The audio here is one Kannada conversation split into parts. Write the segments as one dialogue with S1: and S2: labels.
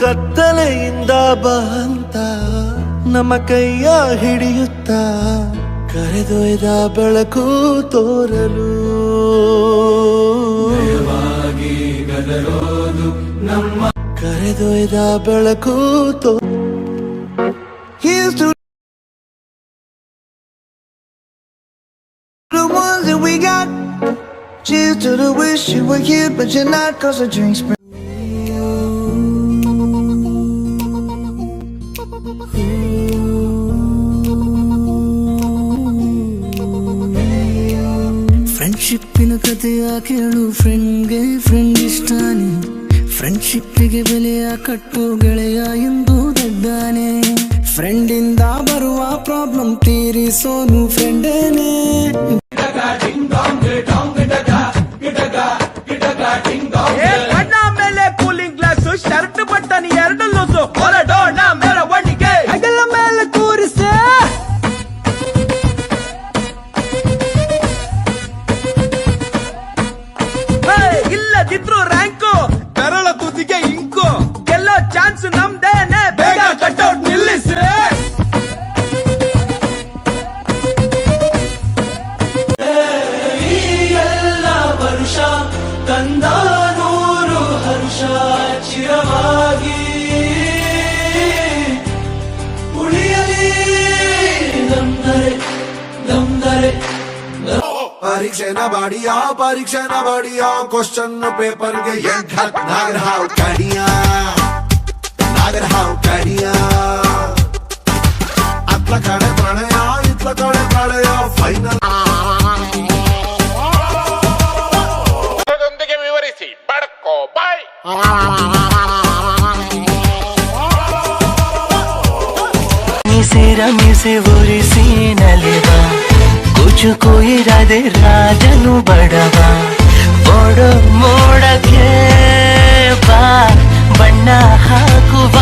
S1: ಕತ್ತಲೆಯಿಂದ ಬಂತ ನಮ್ಮ ಕೈಯ ಹಿಡಿಯುತ್ತ ಕರೆದೊಯ್ದ ಬೆಳಕು ತೋರಲು ಗದರೋದು ನಮ್ಮ ಕರೆದೊಯ್ದ ಬೆಳಕು Here's to the ones that we got. Cheers to the wish you were here but you're not, cause the drinks bring ಫ್ರೆಂಡ್ಶಿಪ್ಪಿನ ಕಥೆಯ ಕೇಳು ಫ್ರೆಂಡ್ಗೆ ಫ್ರೆಂಡ್ ಇಷ್ಟಾನೆ ಫ್ರೆಂಡ್ಶಿಪ್ಪಿಗೆ ಬೆಲೆಯ ಕಟ್ಟು ಗೆಳೆಯ ಎಂದು ದಡ್ಡಾನೆ ಫ್ರೆಂಡಿಂದ ಬರುವ ಪ್ರಾಬ್ಲಮ್ ತೀರಿಸೋನು ಫ್ರೆಂಡೇನೆ
S2: ಮೇಲೆ ಕೂಲಿಂಗ್ ಗ್ಲಾಸ್ ಶರ್ಟ್ ಬಟ್ಟನ್ ಎರಡು ಲೂಸು ಹೊರಡೋಣ ಮೆರವಣಿಗೆ ಹೆಗಲ ಮೇಲೆ ಕೂರಿಸೆ ಇಲ್ಲದಿದ್ರು ರ್ಯಾಂಕು ಬೆರಳ ತುದಿಗೆ ಇಂಕು ಗೆಲ್ಲೋ ಚಾನ್ಸ್ ನಮ್ದೇನೆ ಬೇಗ ಕಟ್ಔಟ್ ನಿಲ್ಲಿಸಿ ಎಲ್ಲ ವರುಷ ತಂದ ನೂರು ಹರ್ಷ ಚಿರವಾಗಿ ಉಳಿಯಲಿ ನಮ್ದರೆ
S3: ಪರೀಕ್ಷೆನ ಬಾಡಿಯ ಕ್ವಶನ್ ಪೇಪರ್ಗೆ ನಾಗರಹಾವ್ ಕಡಿಯ ಅತ್ಲ ಕಡೆ ಪ್ರಣಯ ಇತ್ಲ ಕಡೆ ಪ್ರಳಯ ಫೈನಲ್
S4: ವಿವರಿಸಿ ಬಡ್ಕೋ ಬಾಯ್
S1: ಮೀಸೆ ಒರಿಸಿ ನಲಿವ ಕುಚುಕು ಇರದೆ ರಾಜನು ಬಡವ ಓಡೋ ಮೋಡಕ್ಕೆ ಬಾ ಬಣ್ಣ ಹಾಕುವ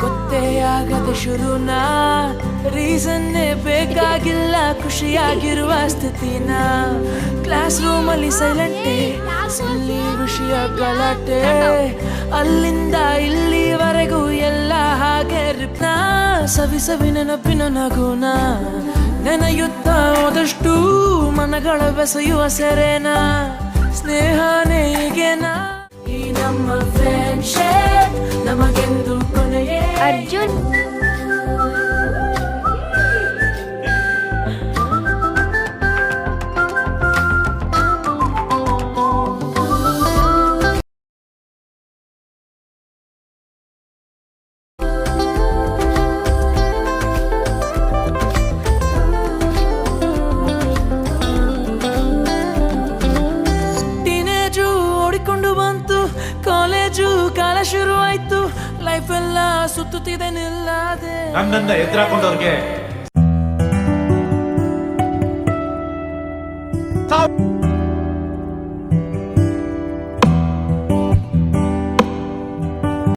S5: ಗೊತ್ತೆಯಾಗದೆ ಶುರುನಾ ರೀಸನ್ನೇ ಬೇಕಾಗಿಲ್ಲ ಖುಷಿಯಾಗಿರುವ ಸ್ಥಿತಿನ ಕ್ಲಾಸ್ ರೂಮಲ್ಲಿ ಸೈಲೆಂಟೇ ಇಲ್ಲಿ ವಿಷಯ ಗಲಾಟೆ ಅಲ್ಲಿಂದ ಇಲ್ಲಿವರೆಗೂ ಎಲ್ಲ ಹಾಗೆ ರಿಪ್ನ ಸವಿ ನೆನಪಿನ ನಗುನ ನೆನೆಯುತ್ತ ಹೋದಷ್ಟು ಮನಗಳ ಬೆಸೆಯುವ ಸೆರೆನ ಸ್ನೇಹನೇ ಈಗೇನಾ ಈ ನಮ್ಮ ಫ್ರೆಂಡ್ಶಿಪ್ ನಮಗೆಂದು ಕೊನೆಯೇ
S6: ಅರ್ಜುನ್
S5: ಕಾಲೇಜು ಕಾಲ ಶುರು ಆಯ್ತು ಲೈಫ್ ಎಲ್ಲ ಸುತ್ತುತ್ತಿದೆ ನಿಲ್ಲದೆ
S7: ನನ್ನನ್ನ ಎದುರಾಕೊಂಡವ್ರಿಗೆ